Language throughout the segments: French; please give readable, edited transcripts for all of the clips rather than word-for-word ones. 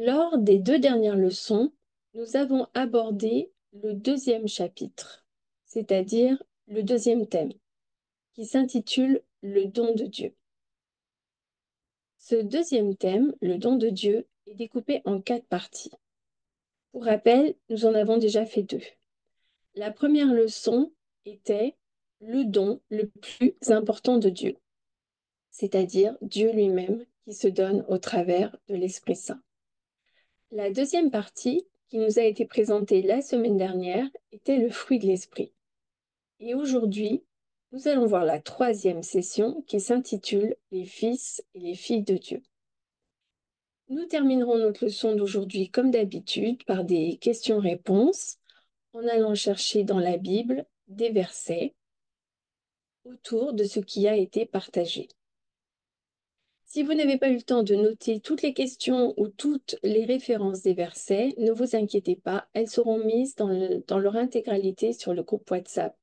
Lors des deux dernières leçons, nous avons abordé le deuxième chapitre, c'est-à-dire le deuxième thème, qui s'intitule Le don de Dieu. Ce deuxième thème, le don de Dieu, est découpé en 4 parties. Pour rappel, nous en avons déjà fait 2. La première leçon était le don le plus important de Dieu, c'est-à-dire Dieu lui-même qui se donne au travers de l'Esprit Saint. La deuxième partie, qui nous a été présentée la semaine dernière, était le fruit de l'esprit. Et aujourd'hui, nous allons voir la troisième session qui s'intitule Les fils et les filles de Dieu. Nous terminerons notre leçon d'aujourd'hui comme d'habitude par des questions-réponses en allant chercher dans la Bible des versets autour de ce qui a été partagé. Si vous n'avez pas eu le temps de noter toutes les questions ou toutes les références des versets, ne vous inquiétez pas, elles seront mises dans leur intégralité sur le groupe WhatsApp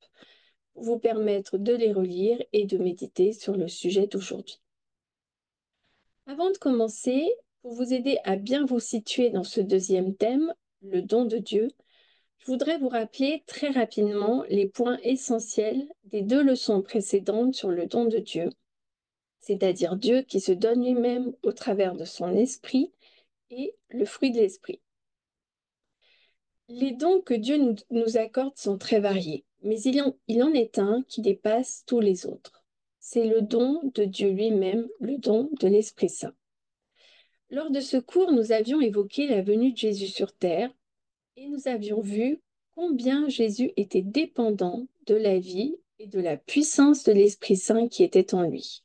pour vous permettre de les relire et de méditer sur le sujet d'aujourd'hui. Avant de commencer, pour vous aider à bien vous situer dans ce deuxième thème, le don de Dieu, je voudrais vous rappeler très rapidement les points essentiels des 2 leçons précédentes sur le don de Dieu, c'est-à-dire Dieu qui se donne lui-même au travers de son esprit et le fruit de l'esprit. Les dons que Dieu nous accorde sont très variés, mais il en est un qui dépasse tous les autres. C'est le don de Dieu lui-même, le don de l'Esprit Saint. Lors de ce cours, nous avions évoqué la venue de Jésus sur terre et nous avions vu combien Jésus était dépendant de la vie et de la puissance de l'Esprit Saint qui était en lui.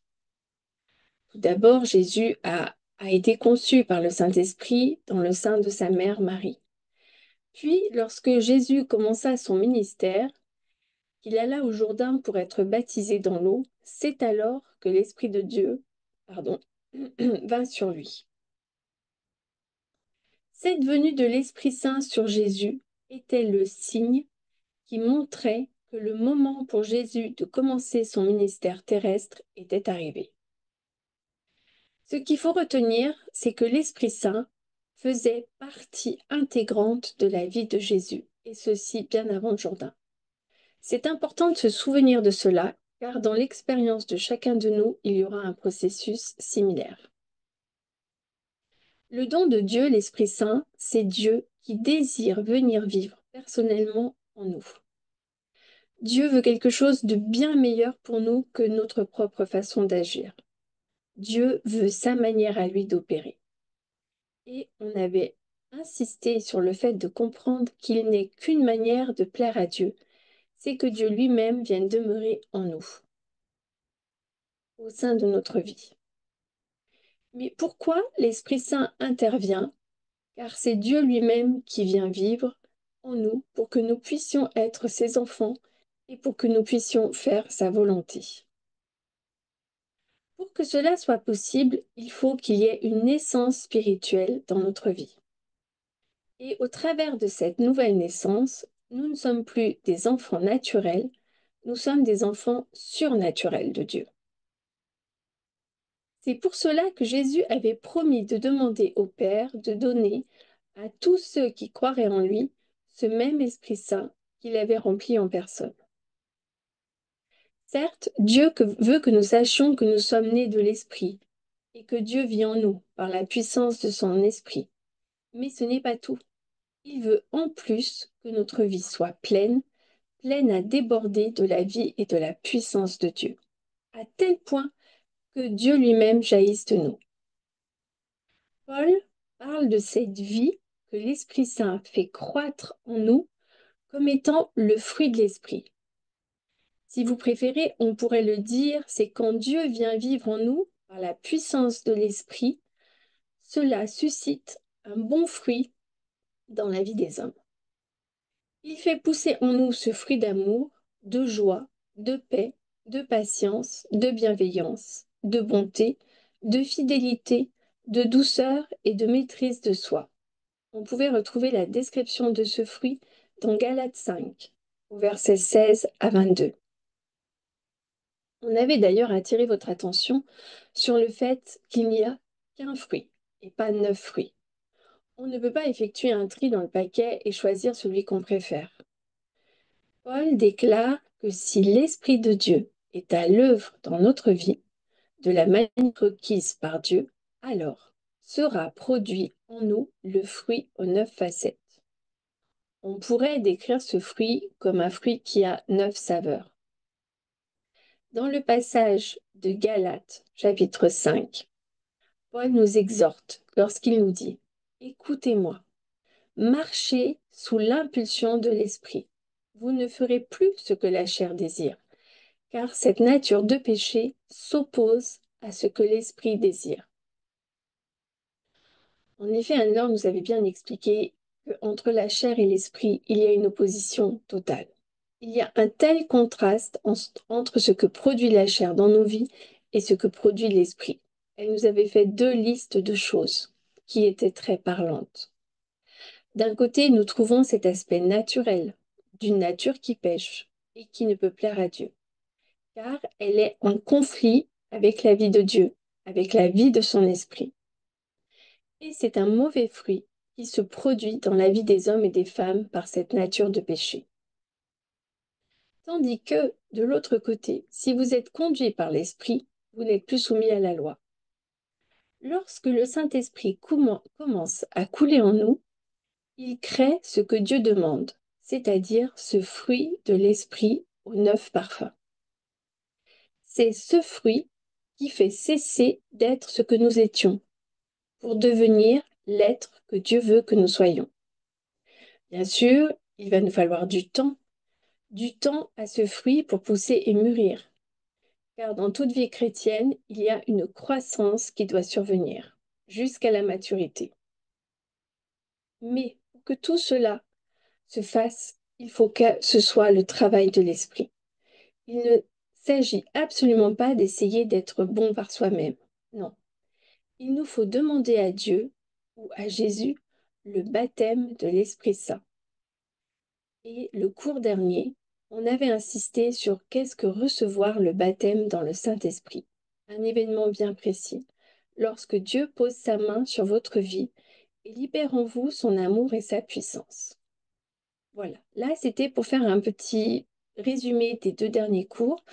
Tout d'abord, Jésus a été conçu par le Saint-Esprit dans le sein de sa mère Marie. Puis, lorsque Jésus commença son ministère, qu'il alla au Jourdain pour être baptisé dans l'eau, c'est alors que l'Esprit de Dieu, vint sur lui. Cette venue de l'Esprit Saint sur Jésus était le signe qui montrait que le moment pour Jésus de commencer son ministère terrestre était arrivé. Ce qu'il faut retenir, c'est que l'Esprit Saint faisait partie intégrante de la vie de Jésus, et ceci bien avant le Jourdain. C'est important de se souvenir de cela, car dans l'expérience de chacun de nous, il y aura un processus similaire. Le don de Dieu, l'Esprit Saint, c'est Dieu qui désire venir vivre personnellement en nous. Dieu veut quelque chose de bien meilleur pour nous que notre propre façon d'agir. Dieu veut sa manière à lui d'opérer. Et on avait insisté sur le fait de comprendre qu'il n'est qu'une manière de plaire à Dieu, c'est que Dieu lui-même vienne demeurer en nous, au sein de notre vie. Mais pourquoi l'Esprit Saint intervient? Car c'est Dieu lui-même qui vient vivre en nous pour que nous puissions être ses enfants et pour que nous puissions faire sa volonté. Pour que cela soit possible, il faut qu'il y ait une naissance spirituelle dans notre vie. Et au travers de cette nouvelle naissance, nous ne sommes plus des enfants naturels, nous sommes des enfants surnaturels de Dieu. C'est pour cela que Jésus avait promis de demander au Père de donner à tous ceux qui croiraient en lui ce même Esprit Saint qu'il avait rempli en personne. Certes, veut que nous sachions que nous sommes nés de l'Esprit et que Dieu vit en nous par la puissance de son Esprit. Mais ce n'est pas tout. Il veut en plus que notre vie soit pleine, pleine à déborder de la vie et de la puissance de Dieu, à tel point que Dieu lui-même jaillisse de nous. Paul parle de cette vie que l'Esprit Saint fait croître en nous comme étant le fruit de l'Esprit. Si vous préférez, on pourrait le dire, c'est quand Dieu vient vivre en nous par la puissance de l'Esprit, cela suscite un bon fruit dans la vie des hommes. Il fait pousser en nous ce fruit d'amour, de joie, de paix, de patience, de bienveillance, de bonté, de fidélité, de douceur et de maîtrise de soi. On pouvait retrouver la description de ce fruit dans Galates 5, au verset 16 à 22. On avait d'ailleurs attiré votre attention sur le fait qu'il n'y a qu'un fruit et pas 9 fruits. On ne peut pas effectuer un tri dans le paquet et choisir celui qu'on préfère. Paul déclare que si l'Esprit de Dieu est à l'œuvre dans notre vie, de la manière requise par Dieu, alors sera produit en nous le fruit aux 9 facettes. On pourrait décrire ce fruit comme un fruit qui a 9 saveurs. Dans le passage de Galates, chapitre 5, Paul nous exhorte lorsqu'il nous dit: Écoutez-moi, marchez sous l'impulsion de l'esprit. Vous ne ferez plus ce que la chair désire, car cette nature de péché s'oppose à ce que l'esprit désire. En effet, Anne-Laure nous avait bien expliqué qu'entre la chair et l'esprit, il y a une opposition totale. Il y a un tel contraste entre ce que produit la chair dans nos vies et ce que produit l'esprit. Elle nous avait fait 2 listes de choses qui étaient très parlantes. D'un côté, nous trouvons cet aspect naturel d'une nature qui pêche et qui ne peut plaire à Dieu, car elle est en conflit avec la vie de Dieu, avec la vie de son esprit. Et c'est un mauvais fruit qui se produit dans la vie des hommes et des femmes par cette nature de péché. Tandis que, de l'autre côté, si vous êtes conduit par l'Esprit, vous n'êtes plus soumis à la loi. Lorsque le Saint-Esprit commence à couler en nous, il crée ce que Dieu demande, c'est-à-dire ce fruit de l'Esprit aux 9 parfums. C'est ce fruit qui fait cesser d'être ce que nous étions, pour devenir l'être que Dieu veut que nous soyons. Bien sûr, il va nous falloir du temps à ce fruit pour pousser et mûrir. Car dans toute vie chrétienne, il y a une croissance qui doit survenir jusqu'à la maturité. Mais pour que tout cela se fasse, il faut que ce soit le travail de l'esprit. Il ne s'agit absolument pas d'essayer d'être bon par soi-même. Non. Il nous faut demander à Dieu ou à Jésus le baptême de l'Esprit Saint. Et le cours dernier, on avait insisté sur qu'est-ce que recevoir le baptême dans le Saint-Esprit. Un événement bien précis, lorsque Dieu pose sa main sur votre vie et libère en vous son amour et sa puissance. Voilà, là c'était pour faire un petit résumé des 2 derniers cours,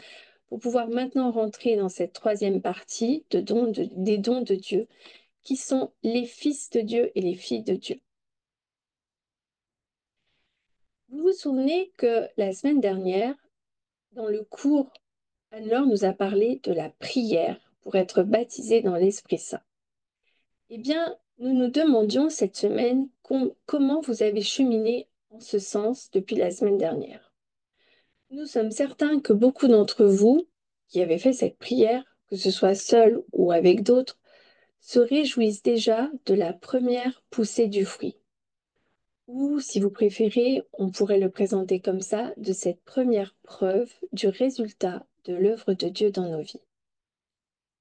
pour pouvoir maintenant rentrer dans cette troisième partie des dons de Dieu, qui sont les fils de Dieu et les filles de Dieu. Vous vous souvenez que la semaine dernière, dans le cours, Anne-Laure nous a parlé de la prière pour être baptisé dans l'Esprit Saint. Eh bien, nous nous demandions cette semaine comment vous avez cheminé en ce sens depuis la semaine dernière. Nous sommes certains que beaucoup d'entre vous qui avez fait cette prière, que ce soit seul ou avec d'autres, se réjouissent déjà de la première poussée du fruit. Ou, si vous préférez, on pourrait le présenter comme ça, de cette première preuve du résultat de l'œuvre de Dieu dans nos vies.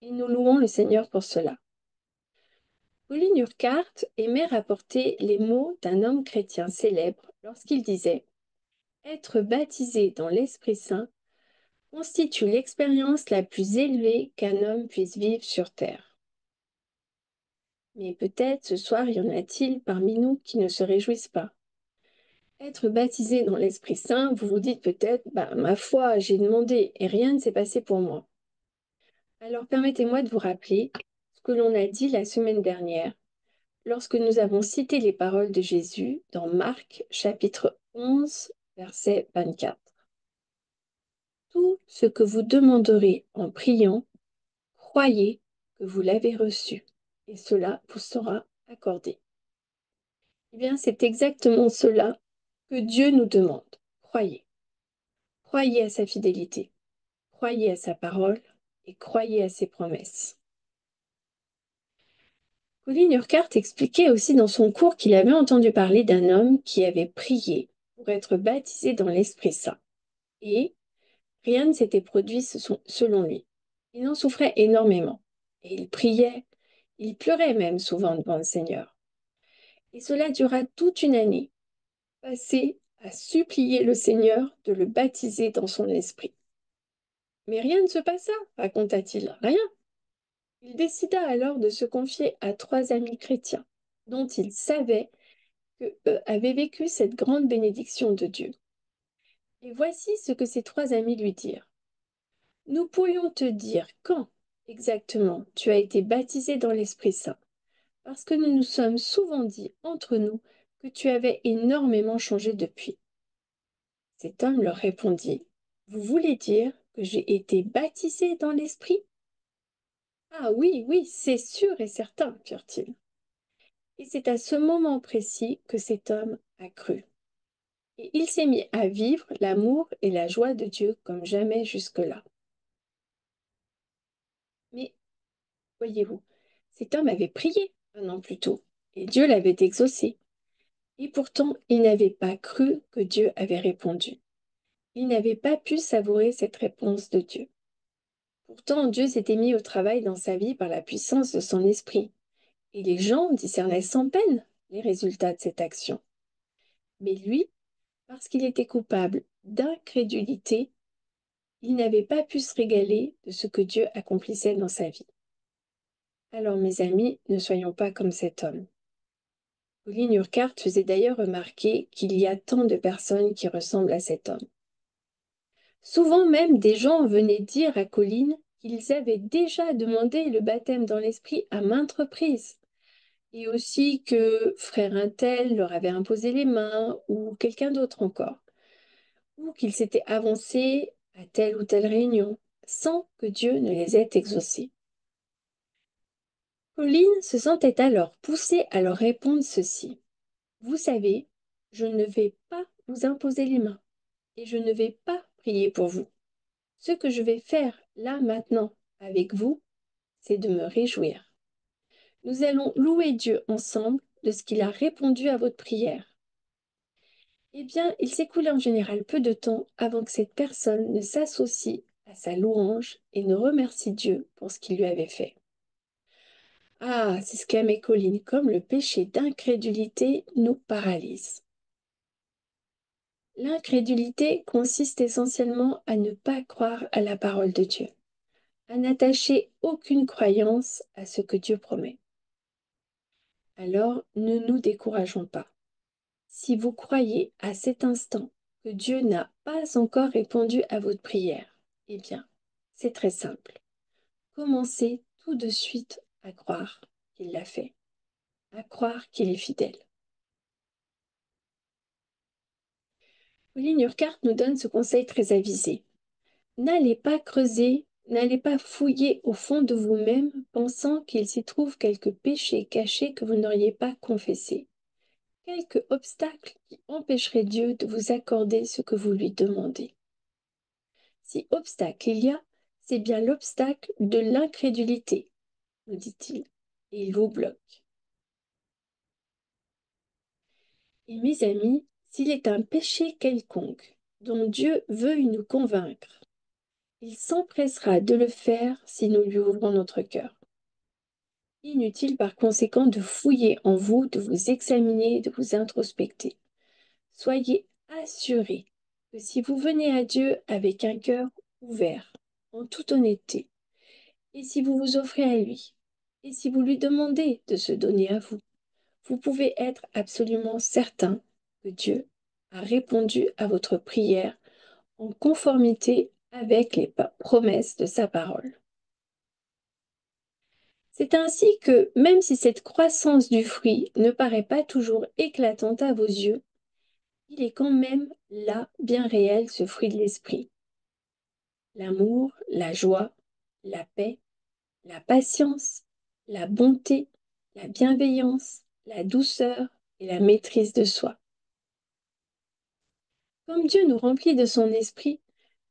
Et nous louons le Seigneur pour cela. Pauline Urquhart aimait rapporter les mots d'un homme chrétien célèbre lorsqu'il disait: Être baptisé dans l'Esprit Saint constitue l'expérience la plus élevée qu'un homme puisse vivre sur terre. Mais peut-être ce soir y en a-t-il parmi nous qui ne se réjouissent pas. Être baptisé dans l'Esprit Saint, vous vous dites peut-être: ma foi, j'ai demandé et rien ne s'est passé pour moi. Alors permettez-moi de vous rappeler ce que l'on a dit la semaine dernière, lorsque nous avons cité les paroles de Jésus dans Marc chapitre 11, verset 24. Tout ce que vous demanderez en priant, croyez que vous l'avez reçu, et cela vous sera accordé. Eh bien, c'est exactement cela que Dieu nous demande. Croyez. Croyez à sa fidélité, croyez à sa parole et croyez à ses promesses. Pauline Urquhart expliquait aussi dans son cours qu'il avait entendu parler d'un homme qui avait prié pour être baptisé dans l'Esprit Saint. Et rien ne s'était produit selon lui. Il en souffrait énormément. Et il priait, il pleurait même souvent devant le Seigneur. Et cela dura toute une année, passée à supplier le Seigneur de le baptiser dans son esprit. Mais rien ne se passa, raconta-t-il, rien. Il décida alors de se confier à 3 amis chrétiens, dont il savait que eux avaient vécu cette grande bénédiction de Dieu. Et voici ce que ses trois amis lui dirent. Nous pourrions te dire quand exactement tu as été baptisé dans l'Esprit Saint, parce que nous nous sommes souvent dit entre nous que tu avais énormément changé depuis. Cet homme leur répondit, vous voulez dire que j'ai été baptisé dans l'Esprit? Ah oui, oui, c'est sûr et certain, firent-ils. Et c'est à ce moment précis que cet homme a cru. Et il s'est mis à vivre l'amour et la joie de Dieu comme jamais jusque-là. Mais voyez-vous, cet homme avait prié un an plus tôt, et Dieu l'avait exaucé. Et pourtant, il n'avait pas cru que Dieu avait répondu. Il n'avait pas pu savourer cette réponse de Dieu. Pourtant, Dieu s'était mis au travail dans sa vie par la puissance de son esprit, et les gens discernaient sans peine les résultats de cette action. Mais lui, parce qu'il était coupable d'incrédulité, il n'avait pas pu se régaler de ce que Dieu accomplissait dans sa vie. Alors, mes amis, ne soyons pas comme cet homme. Pauline Urquhart faisait d'ailleurs remarquer qu'il y a tant de personnes qui ressemblent à cet homme. Souvent même, des gens venaient dire à Colline qu'ils avaient déjà demandé le baptême dans l'esprit à maintes reprises, et aussi que frère untel leur avait imposé les mains, ou quelqu'un d'autre encore, ou qu'ils s'étaient avancés à telle ou telle réunion, sans que Dieu ne les ait exaucés. Colline se sentait alors poussée à leur répondre ceci. Vous savez, je ne vais pas vous imposer les mains, et je ne vais pas prier pour vous. Ce que je vais faire là maintenant avec vous, c'est de me réjouir. Nous allons louer Dieu ensemble de ce qu'il a répondu à votre prière. Eh bien, il s'écoulait en général peu de temps avant que cette personne ne s'associe à sa louange et ne remercie Dieu pour ce qu'il lui avait fait. Ah, c'est ce qu'aimait Colline, comme le péché d'incrédulité nous paralyse. L'incrédulité consiste essentiellement à ne pas croire à la parole de Dieu, à n'attacher aucune croyance à ce que Dieu promet. Alors, ne nous décourageons pas. Si vous croyez à cet instant que Dieu n'a pas encore répondu à votre prière, eh bien, c'est très simple. Commencez tout de suite à croire qu'il l'a fait, à croire qu'il est fidèle. Pauline Urquhart nous donne ce conseil très avisé. N'allez pas creuser, n'allez pas fouiller au fond de vous-même pensant qu'il s'y trouve quelque péché caché que vous n'auriez pas confessé, quelque obstacle qui empêcherait Dieu de vous accorder ce que vous lui demandez. Si obstacle il y a, c'est bien l'obstacle de l'incrédulité, nous dit-il, et il vous bloque. Et mes amis, s'il est un péché quelconque dont Dieu veut nous convaincre, il s'empressera de le faire si nous lui ouvrons notre cœur. Inutile par conséquent de fouiller en vous, de vous examiner, de vous introspecter. Soyez assurés que si vous venez à Dieu avec un cœur ouvert, en toute honnêteté, et si vous vous offrez à lui, et si vous lui demandez de se donner à vous, vous pouvez être absolument certain que Dieu a répondu à votre prière en conformité avec les promesses de sa parole. C'est ainsi que, même si cette croissance du fruit ne paraît pas toujours éclatante à vos yeux, il est quand même là, bien réel, ce fruit de l'esprit. L'amour, la joie, la paix, la patience, la bonté, la bienveillance, la douceur et la maîtrise de soi. Comme Dieu nous remplit de son esprit,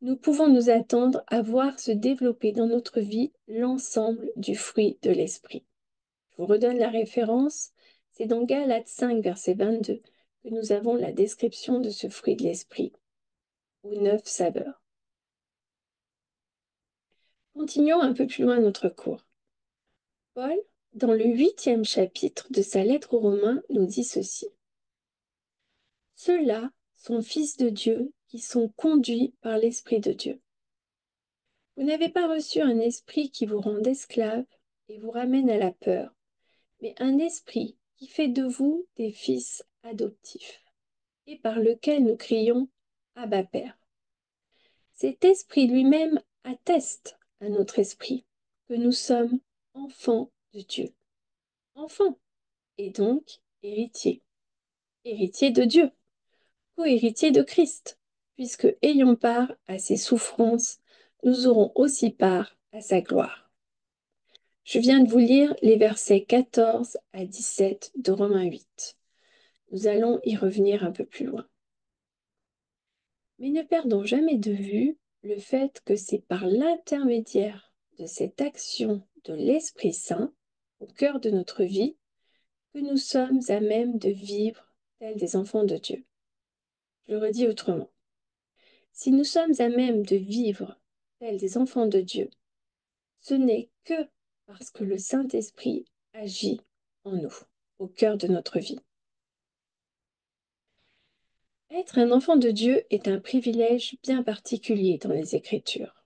nous pouvons nous attendre à voir se développer dans notre vie l'ensemble du fruit de l'esprit. Je vous redonne la référence, c'est dans Galates 5, verset 22, que nous avons la description de ce fruit de l'esprit, aux 9 saveurs. Continuons un peu plus loin notre cours. Paul, dans le 8e chapitre de sa lettre aux Romains, nous dit ceci. Ceux-là sont fils de Dieu qui sont conduits par l'Esprit de Dieu. Vous n'avez pas reçu un esprit qui vous rende esclave et vous ramène à la peur, mais un esprit qui fait de vous des fils adoptifs, et par lequel nous crions Abba Père. Cet esprit lui-même atteste à notre esprit que nous sommes enfants de Dieu. Enfants, et donc héritiers. Héritiers de Dieu, co-héritiers de Christ, puisque ayant part à ses souffrances, nous aurons aussi part à sa gloire. Je viens de vous lire les versets 14 à 17 de Romains 8. Nous allons y revenir un peu plus loin. Mais ne perdons jamais de vue le fait que c'est par l'intermédiaire de cette action de l'Esprit Saint au cœur de notre vie que nous sommes à même de vivre tels des enfants de Dieu. Je le redis autrement. Si nous sommes à même de vivre tels des enfants de Dieu, ce n'est que parce que le Saint-Esprit agit en nous, au cœur de notre vie. Être un enfant de Dieu est un privilège bien particulier dans les Écritures.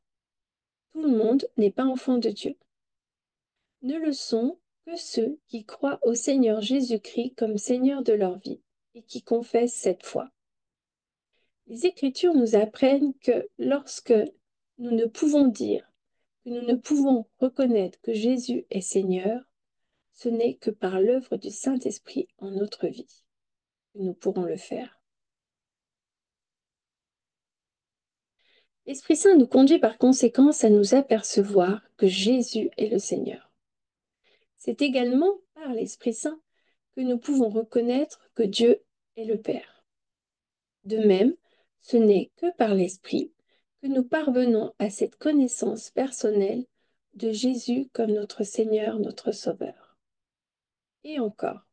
Tout le monde n'est pas enfant de Dieu. Ne le sont que ceux qui croient au Seigneur Jésus-Christ comme Seigneur de leur vie et qui confessent cette foi. Les Écritures nous apprennent que lorsque nous ne pouvons dire, que nous ne pouvons reconnaître que Jésus est Seigneur, ce n'est que par l'œuvre du Saint-Esprit en notre vie que nous pourrons le faire. L'Esprit Saint nous conduit par conséquence à nous apercevoir que Jésus est le Seigneur. C'est également par l'Esprit Saint que nous pouvons reconnaître que Dieu est le Père. De même, ce n'est que par l'Esprit que nous parvenons à cette connaissance personnelle de Jésus comme notre Seigneur, notre Sauveur. Et encore,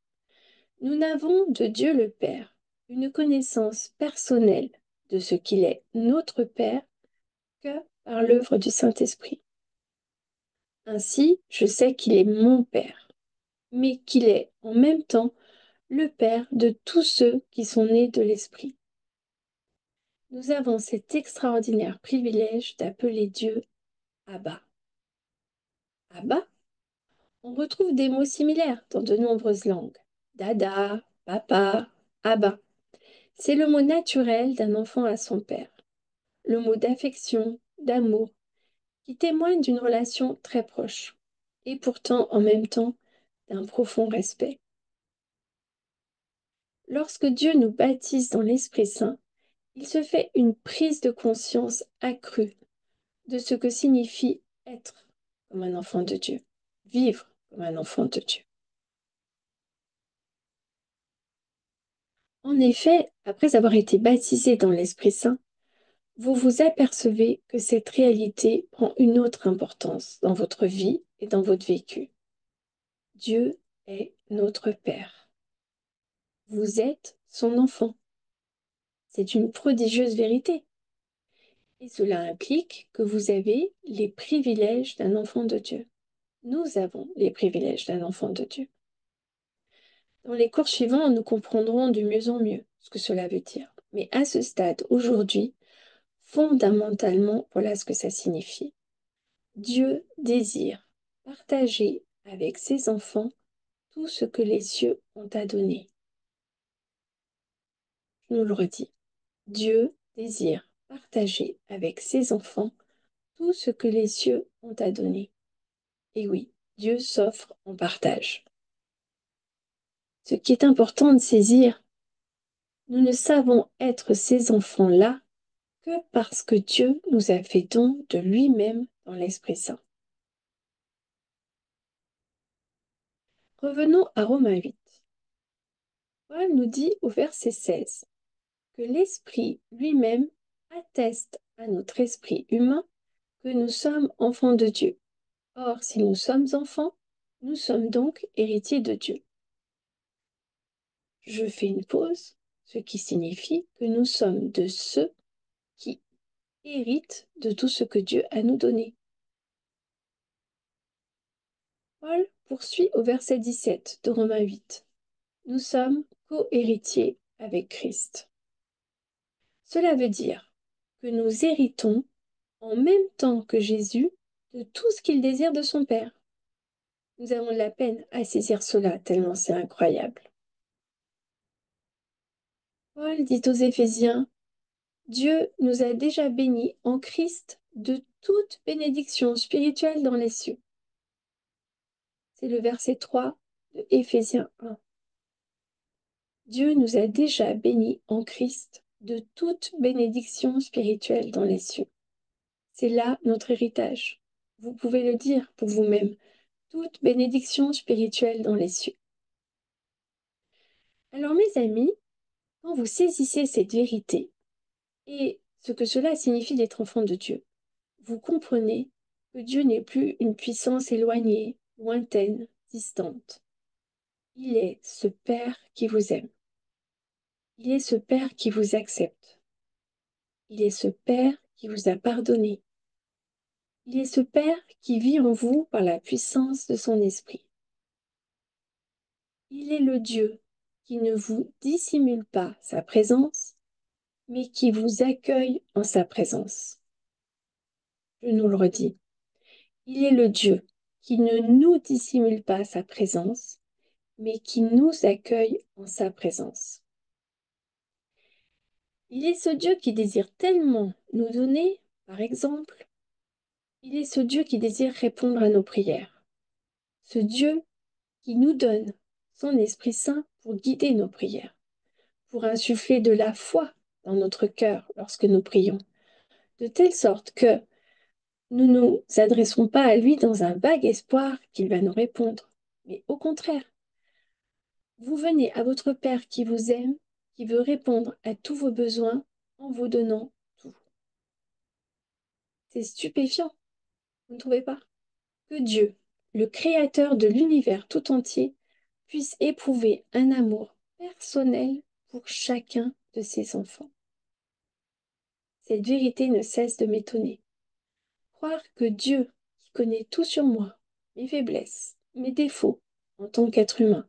nous n'avons de Dieu le Père une connaissance personnelle de ce qu'il est notre Père que par l'œuvre du Saint-Esprit. Ainsi, je sais qu'il est mon Père, mais qu'il est en même temps le Père de tous ceux qui sont nés de l'Esprit. Nous avons cet extraordinaire privilège d'appeler Dieu Abba. Abba, on retrouve des mots similaires dans de nombreuses langues. Dada, papa, Abba. C'est le mot naturel d'un enfant à son père. Le mot d'affection, d'amour, qui témoigne d'une relation très proche, et pourtant en même temps d'un profond respect. Lorsque Dieu nous baptise dans l'Esprit Saint, il se fait une prise de conscience accrue de ce que signifie être comme un enfant de Dieu, vivre comme un enfant de Dieu. En effet, après avoir été baptisé dans l'Esprit Saint, vous vous apercevez que cette réalité prend une autre importance dans votre vie et dans votre vécu. Dieu est notre Père. Vous êtes son enfant. C'est une prodigieuse vérité. Et cela implique que vous avez les privilèges d'un enfant de Dieu. Nous avons les privilèges d'un enfant de Dieu. Dans les cours suivants, nous comprendrons de mieux en mieux ce que cela veut dire. Mais à ce stade, aujourd'hui, fondamentalement, voilà ce que ça signifie. Dieu désire partager avec ses enfants tout ce que les cieux ont à donner. Je nous le redis. Dieu désire partager avec ses enfants tout ce que les cieux ont à donner. Et oui, Dieu s'offre en partage. Ce qui est important de saisir, nous ne savons être ces enfants-là que parce que Dieu nous a fait don de lui-même dans l'Esprit Saint. Revenons à Romains 8. Paul nous dit au verset 16 que l'Esprit lui-même atteste à notre esprit humain que nous sommes enfants de Dieu. Or, si nous sommes enfants, nous sommes donc héritiers de Dieu. Je fais une pause, ce qui signifie que nous sommes de ceux qui héritent de tout ce que Dieu a nous donné. Paul poursuit au verset 17 de Romains 8. Nous sommes co-héritiers avec Christ. Cela veut dire que nous héritons en même temps que Jésus de tout ce qu'il désire de son Père. Nous avons de la peine à saisir cela, tellement c'est incroyable. Paul dit aux Éphésiens, Dieu nous a déjà bénis en Christ de toute bénédiction spirituelle dans les cieux. C'est le verset 3 de Éphésiens 1. Dieu nous a déjà bénis en Christ de toute bénédiction spirituelle dans les cieux. C'est là notre héritage. Vous pouvez le dire pour vous-même. Toute bénédiction spirituelle dans les cieux. Alors mes amis, quand vous saisissez cette vérité et ce que cela signifie d'être enfant de Dieu, vous comprenez que Dieu n'est plus une puissance éloignée, lointaine, distante. Il est ce Père qui vous aime. Il est ce Père qui vous accepte. Il est ce Père qui vous a pardonné. Il est ce Père qui vit en vous par la puissance de son esprit. Il est le Dieu qui ne vous dissimule pas sa présence, mais qui vous accueille en sa présence. Je nous le redis. Il est le Dieu qui ne nous dissimule pas sa présence, mais qui nous accueille en sa présence. Il est ce Dieu qui désire tellement nous donner, par exemple, il est ce Dieu qui désire répondre à nos prières. Ce Dieu qui nous donne son Esprit Saint pour guider nos prières, pour insuffler de la foi dans notre cœur lorsque nous prions, de telle sorte que nous ne nous adresserons pas à lui dans un vague espoir qu'il va nous répondre, mais au contraire, vous venez à votre Père qui vous aime, qui veut répondre à tous vos besoins en vous donnant tout. C'est stupéfiant, vous ne trouvez pas? Que Dieu, le Créateur de l'univers tout entier, puisse éprouver un amour personnel pour chacun de ses enfants. Cette vérité ne cesse de m'étonner. Croire que Dieu, qui connaît tout sur moi, mes faiblesses, mes défauts, en tant qu'être humain,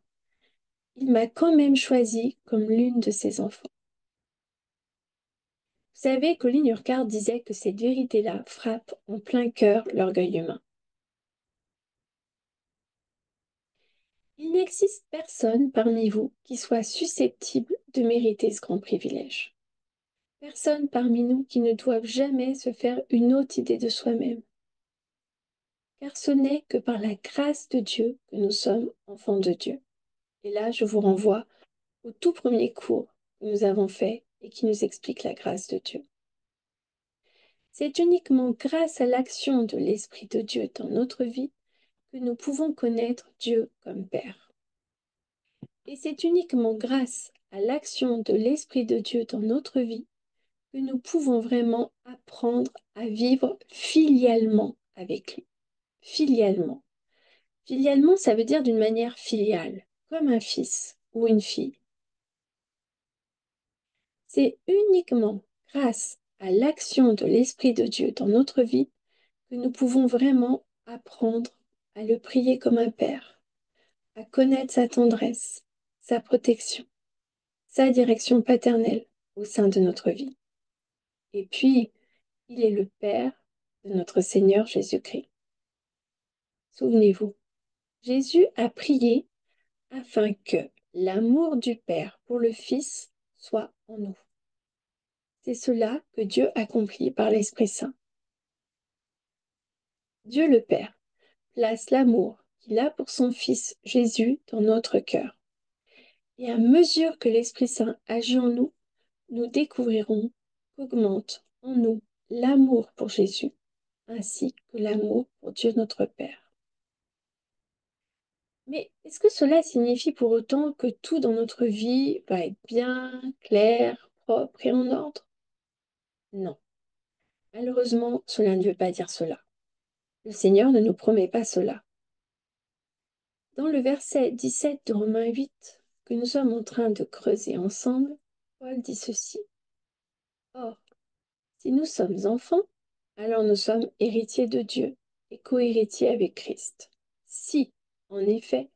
il m'a quand même choisi comme l'une de ses enfants. Vous savez, Colin Urquhart disait que cette vérité-là frappe en plein cœur l'orgueil humain. Il n'existe personne parmi vous qui soit susceptible de mériter ce grand privilège. Personne parmi nous qui ne doive jamais se faire une haute idée de soi-même. Car ce n'est que par la grâce de Dieu que nous sommes enfants de Dieu. Et là, je vous renvoie au tout premier cours que nous avons fait et qui nous explique la grâce de Dieu. C'est uniquement grâce à l'action de l'Esprit de Dieu dans notre vie que nous pouvons connaître Dieu comme Père. Et c'est uniquement grâce à l'action de l'Esprit de Dieu dans notre vie que nous pouvons vraiment apprendre à vivre filialement avec lui. Filialement. Filialement, ça veut dire d'une manière filiale, comme un fils ou une fille. C'est uniquement grâce à l'action de l'Esprit de Dieu dans notre vie que nous pouvons vraiment apprendre à le prier comme un père, à connaître sa tendresse, sa protection, sa direction paternelle au sein de notre vie. Et puis, il est le Père de notre Seigneur Jésus-Christ. Souvenez-vous, Jésus a prié afin que l'amour du Père pour le Fils soit en nous. C'est cela que Dieu accomplit par l'Esprit Saint. Dieu le Père place l'amour qu'il a pour son Fils Jésus dans notre cœur. Et à mesure que l'Esprit Saint agit en nous, nous découvrirons qu'augmente en nous l'amour pour Jésus, ainsi que l'amour pour Dieu notre Père. Mais est-ce que cela signifie pour autant que tout dans notre vie va être bien, clair, propre et en ordre? Non. Malheureusement, cela ne veut pas dire cela. Le Seigneur ne nous promet pas cela. Dans le verset 17 de Romains 8, que nous sommes en train de creuser ensemble, Paul dit ceci. Or, si nous sommes enfants, alors nous sommes héritiers de Dieu et co-héritiers avec Christ. Si, en effet,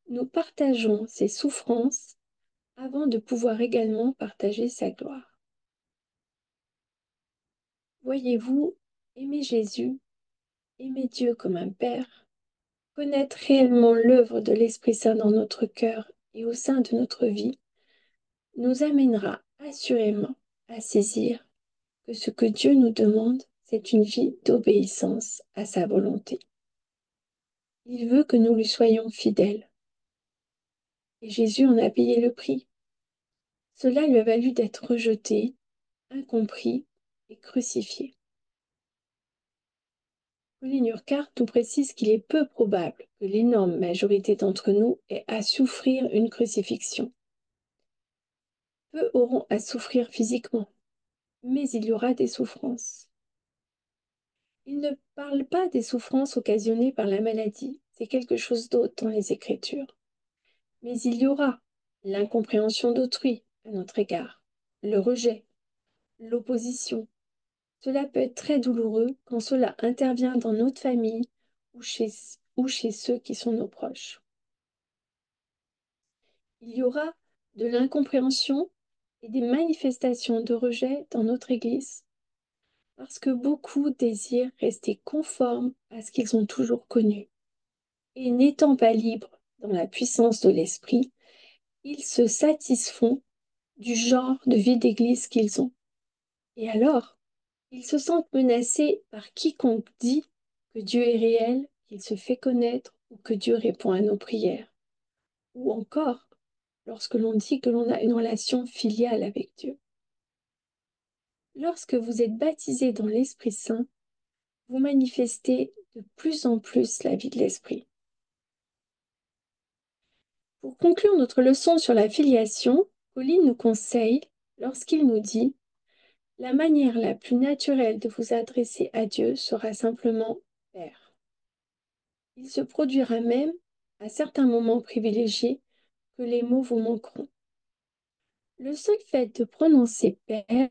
nous partageons ses souffrances avant de pouvoir également partager sa gloire. Voyez-vous, aimer Jésus, aimer Dieu comme un Père, Connaître réellement l'œuvre de l'Esprit Saint dans notre cœur et au sein de notre vie nous amènera assurément à saisir que ce que Dieu nous demande, c'est une vie d'obéissance à sa volonté. Il veut que nous lui soyons fidèles. Et Jésus en a payé le prix. Cela lui a valu d'être rejeté, incompris et crucifié. Pauline Urquhart nous précise qu'il est peu probable que l'énorme majorité d'entre nous ait à souffrir une crucifixion. Peu auront à souffrir physiquement, mais il y aura des souffrances. Il ne parle pas des souffrances occasionnées par la maladie, c'est quelque chose d'autre dans les Écritures. Mais il y aura l'incompréhension d'autrui à notre égard, le rejet, l'opposition. Cela peut être très douloureux quand cela intervient dans notre famille ou chez ceux qui sont nos proches. Il y aura de l'incompréhension et des manifestations de rejet dans notre Église, parce que beaucoup désirent rester conformes à ce qu'ils ont toujours connu. Et n'étant pas libres dans la puissance de l'Esprit, ils se satisfont du genre de vie d'Église qu'ils ont. Et alors, ils se sentent menacés par quiconque dit que Dieu est réel, qu'il se fait connaître ou que Dieu répond à nos prières. Ou encore, lorsque l'on dit que l'on a une relation filiale avec Dieu. Lorsque vous êtes baptisé dans l'Esprit Saint, vous manifestez de plus en plus la vie de l'Esprit. Pour conclure notre leçon sur la filiation, Pauline nous conseille, lorsqu'il nous dit la manière la plus naturelle de vous adresser à Dieu sera simplement Père. Il se produira même, à certains moments privilégiés, que les mots vous manqueront. Le seul fait de prononcer Père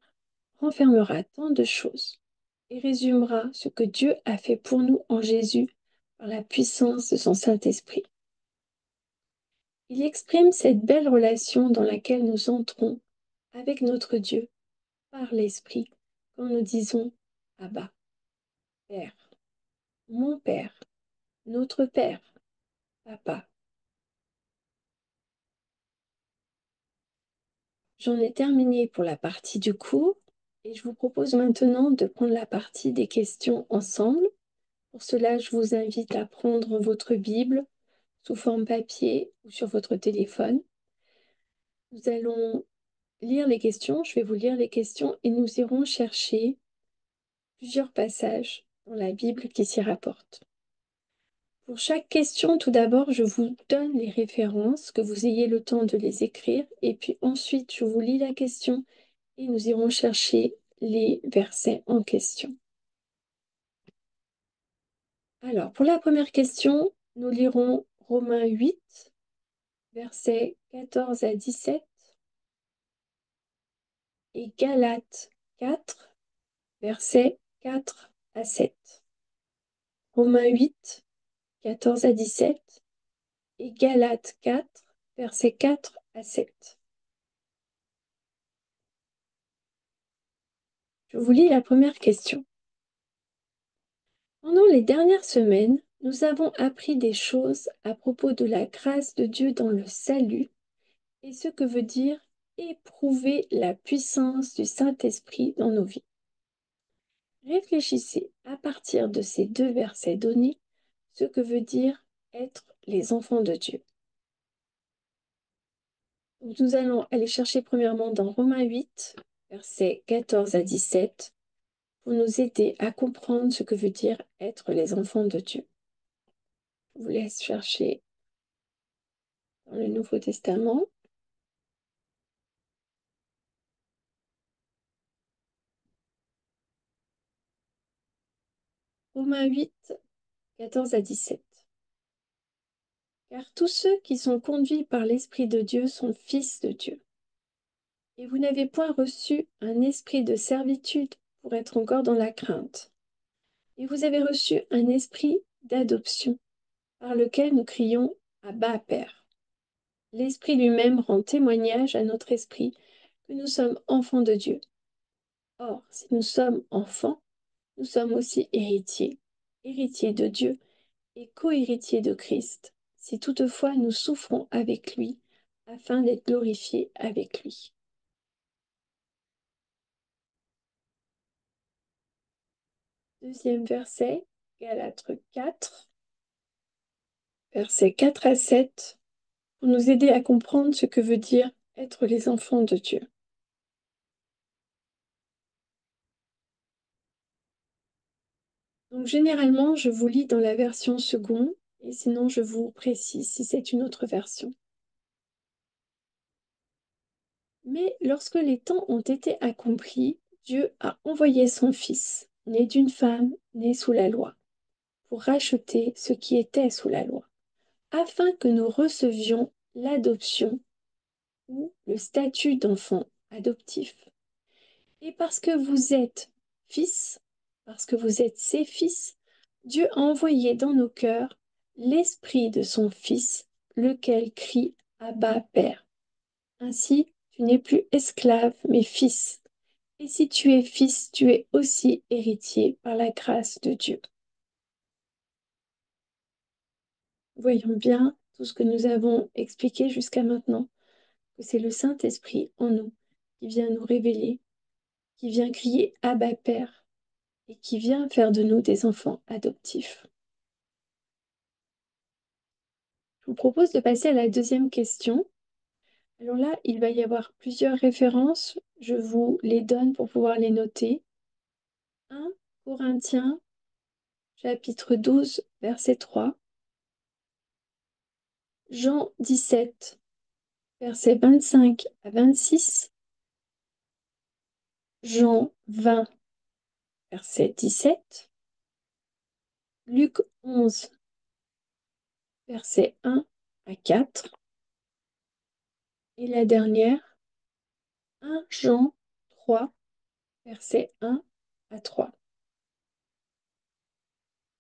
renfermera tant de choses et résumera ce que Dieu a fait pour nous en Jésus par la puissance de son Saint-Esprit. Il exprime cette belle relation dans laquelle nous entrons avec notre Dieu par l'Esprit quand nous disons Abba, Père, mon Père, notre Père, Papa. J'en ai terminé pour la partie du cours et je vous propose maintenant de prendre la partie des questions ensemble. Pour cela, je vous invite à prendre votre Bible sous forme papier ou sur votre téléphone. Nous allons lire les questions, je vais vous lire les questions et nous irons chercher plusieurs passages dans la Bible qui s'y rapportent. Pour chaque question, tout d'abord, je vous donne les références, que vous ayez le temps de les écrire, et puis ensuite, je vous lis la question et nous irons chercher les versets en question. Alors, pour la première question, nous lirons Romains 8, versets 14 à 17, et Galates 4, versets 4 à 7. Romains 8, 14 à 17, et Galates 4, versets 4 à 7. Je vous lis la première question. Pendant les dernières semaines, nous avons appris des choses à propos de la grâce de Dieu dans le salut et ce que veut dire éprouver la puissance du Saint-Esprit dans nos vies. Réfléchissez à partir de ces deux versets donnés ce que veut dire être les enfants de Dieu. Donc, nous allons aller chercher premièrement dans Romains 8, versets 14 à 17, pour nous aider à comprendre ce que veut dire être les enfants de Dieu. Je vous laisse chercher dans le Nouveau Testament. Romains 8, 14 à 17. Car tous ceux qui sont conduits par l'Esprit de Dieu sont fils de Dieu. Et vous n'avez point reçu un esprit de servitude pour être encore dans la crainte. Et vous avez reçu un esprit d'adoption, par lequel nous crions Abba, Père. L'Esprit lui-même rend témoignage à notre esprit que nous sommes enfants de Dieu. Or, si nous sommes enfants, nous sommes aussi héritiers, héritiers de Dieu et co-héritiers de Christ, si toutefois nous souffrons avec lui, afin d'être glorifiés avec lui. Deuxième verset, Galates 4, versets 4 à 7, pour nous aider à comprendre ce que veut dire être les enfants de Dieu. Donc généralement, je vous lis dans la version seconde, et sinon je vous précise si c'est une autre version. Mais lorsque les temps ont été accomplis, Dieu a envoyé son Fils, né d'une femme, né sous la loi, pour racheter ce qui était sous la loi, afin que nous recevions l'adoption ou le statut d'enfant adoptif. Et parce que vous êtes fils, parce que vous êtes ses fils, Dieu a envoyé dans nos cœurs l'esprit de son Fils, lequel crie Abba, Père. Ainsi, tu n'es plus esclave, mais fils. Et si tu es fils, tu es aussi héritier par la grâce de Dieu. Voyons bien tout ce que nous avons expliqué jusqu'à maintenant, que c'est le Saint-Esprit en nous qui vient nous révéler, qui vient crier Abba, Père, et qui vient faire de nous des enfants adoptifs. Je vous propose de passer à la deuxième question. Alors là, il va y avoir plusieurs références. Je vous les donne pour pouvoir les noter. 1 Corinthiens, chapitre 12, verset 3. Jean 17, versets 25 à 26. Jean 20, verset 17. Luc 11, versets 1 à 4. Et la dernière, 1 Jean 3, versets 1 à 3.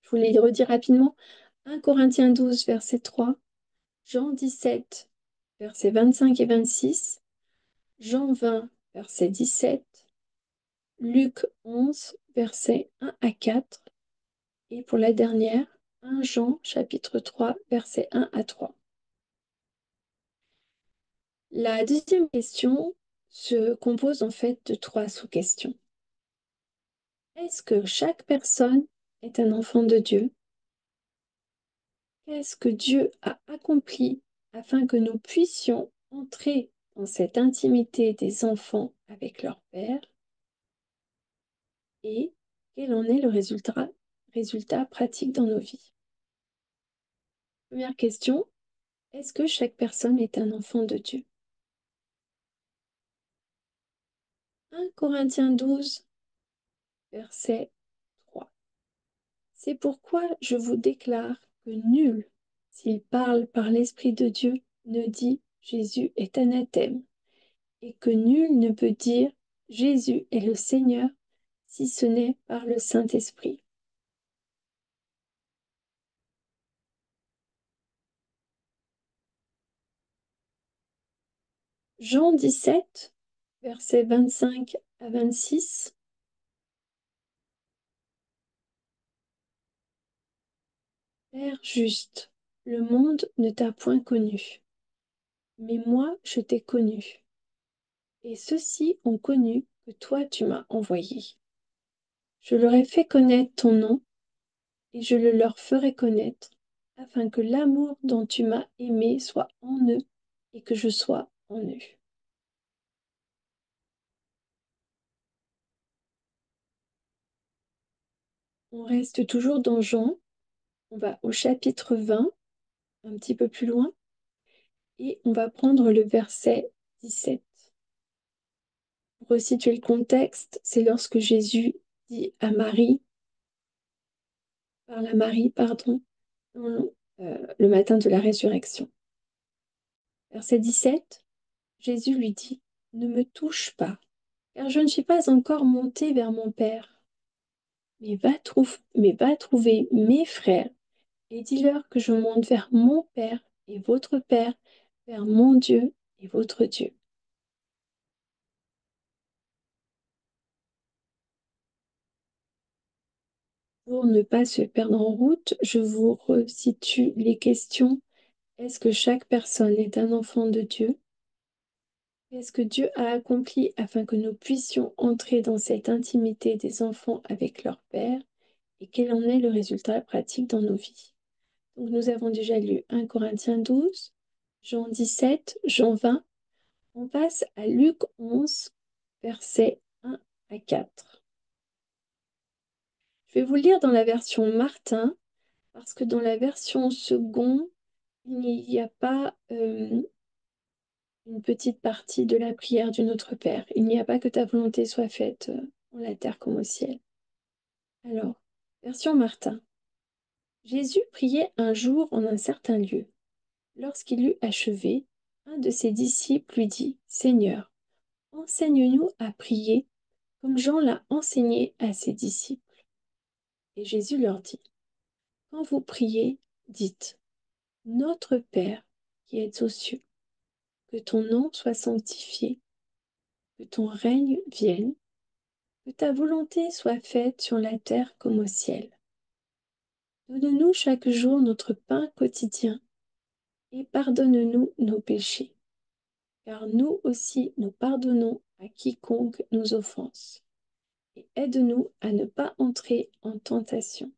Je vous les redis rapidement. 1 Corinthiens 12, verset 3. Jean 17, versets 25 et 26. Jean 20, verset 17. Luc 11, versets 1 à 4. Et pour la dernière, 1 Jean, chapitre 3, versets 1 à 3. La deuxième question se compose en fait de trois sous-questions. Est-ce que chaque personne est un enfant de Dieu? Qu'est-ce que Dieu a accompli afin que nous puissions entrer dans cette intimité des enfants avec leur Père? Et quel en est le résultat pratique dans nos vies? Première question, est-ce que chaque personne est un enfant de Dieu? 1 Corinthiens 12, verset 3. C'est pourquoi je vous déclare que nul, s'il parle par l'Esprit de Dieu, ne dit Jésus est anathème, et que nul ne peut dire Jésus est le Seigneur si ce n'est par le Saint-Esprit. Jean 17, versets 25 à 26. Père juste, le monde ne t'a point connu, mais moi je t'ai connu, et ceux-ci ont connu que toi tu m'as envoyé. Je leur ai fait connaître ton nom, et je le leur ferai connaître, afin que l'amour dont tu m'as aimé soit en eux, et que je sois en eux. On reste toujours dans Jean, on va au chapitre 20, un petit peu plus loin, et on va prendre le verset 17. Pour resituer le contexte, c'est lorsque Jésus dit à Marie, parle à Marie, pardon, le matin de la résurrection. Verset 17, Jésus lui dit, ne me touche pas, car je ne suis pas encore monté vers mon Père, mais va trouver mes frères et dis-leur que je monte vers mon Père et votre Père, vers mon Dieu et votre Dieu. Pour ne pas se perdre en route, je vous resitue les questions. Est-ce que chaque personne est un enfant de Dieu? Qu'est-ce que Dieu a accompli afin que nous puissions entrer dans cette intimité des enfants avec leur Père? Et quel en est le résultat pratique dans nos vies? Donc nous avons déjà lu 1 Corinthiens 12, Jean 17, Jean 20. On passe à Luc 11, versets 1 à 4. Je vais vous lire dans la version Martin, parce que dans la version seconde, il n'y a pas une petite partie de la prière du Notre Père. Il n'y a pas que ta volonté soit faite en la terre comme au ciel. Alors, version Martin. Jésus priait un jour en un certain lieu. Lorsqu'il eut achevé, un de ses disciples lui dit, Seigneur, enseigne-nous à prier comme Jean l'a enseigné à ses disciples. Et Jésus leur dit, quand vous priez, dites, Notre Père qui es aux cieux, que ton nom soit sanctifié, que ton règne vienne, que ta volonté soit faite sur la terre comme au ciel. Donne-nous chaque jour notre pain quotidien et pardonne-nous nos péchés, car nous aussi nous pardonnons à quiconque nous offense. Et aide-nous à ne pas entrer en tentation.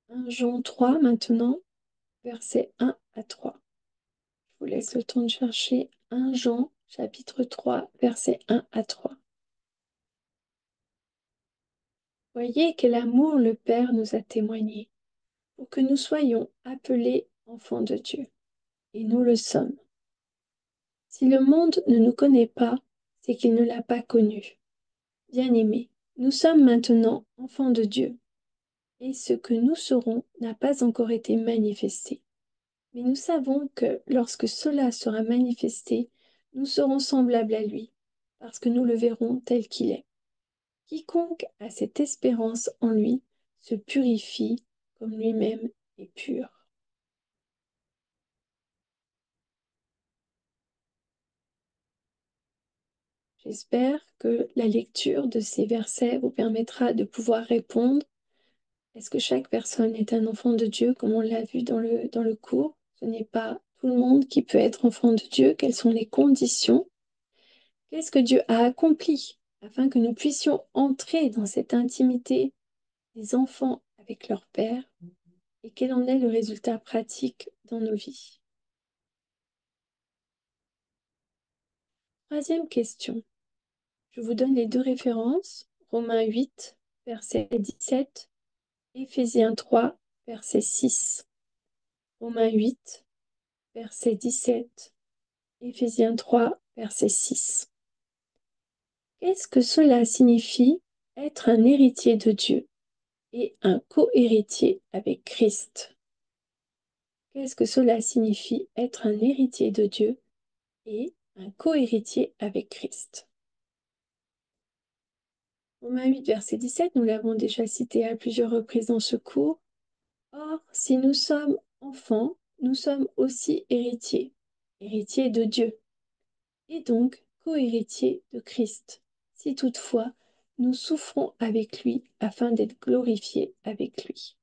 Un Jean 3 maintenant, versets 1 à 3. Je vous laisse le temps de chercher 1 Jean chapitre 3, versets 1 à 3. Voyez quel amour le Père nous a témoigné, pour que nous soyons appelés enfants de Dieu. Et nous le sommes. Si le monde ne nous connaît pas, c'est qu'il ne l'a pas connu. Bien-aimés, nous sommes maintenant enfants de Dieu, et ce que nous serons n'a pas encore été manifesté. Mais nous savons que lorsque cela sera manifesté, nous serons semblables à lui, parce que nous le verrons tel qu'il est. Quiconque a cette espérance en lui se purifie comme lui-même est pur. J'espère que la lecture de ces versets vous permettra de pouvoir répondre. Est-ce que chaque personne est un enfant de Dieu, comme on l'a vu dans le cours? Ce n'est pas tout le monde qui peut être enfant de Dieu. Quelles sont les conditions? Qu'est-ce que Dieu a accompli afin que nous puissions entrer dans cette intimité des enfants avec leur Père? Et quel en est le résultat pratique dans nos vies? Troisième question. Je vous donne les deux références. Romains 8, verset 17, Éphésiens 3, verset 6. Romains 8, verset 17, Éphésiens 3, verset 6. Qu'est-ce que cela signifie être un héritier de Dieu et un co-héritier avec Christ? Qu'est-ce que cela signifie être un héritier de Dieu et un co-héritier avec Christ? Romains 8, verset 17, nous l'avons déjà cité à plusieurs reprises dans ce cours. Or, si nous sommes enfants, nous sommes aussi héritiers, héritiers de Dieu, et donc co-héritiers de Christ, si toutefois nous souffrons avec lui afin d'être glorifiés avec lui.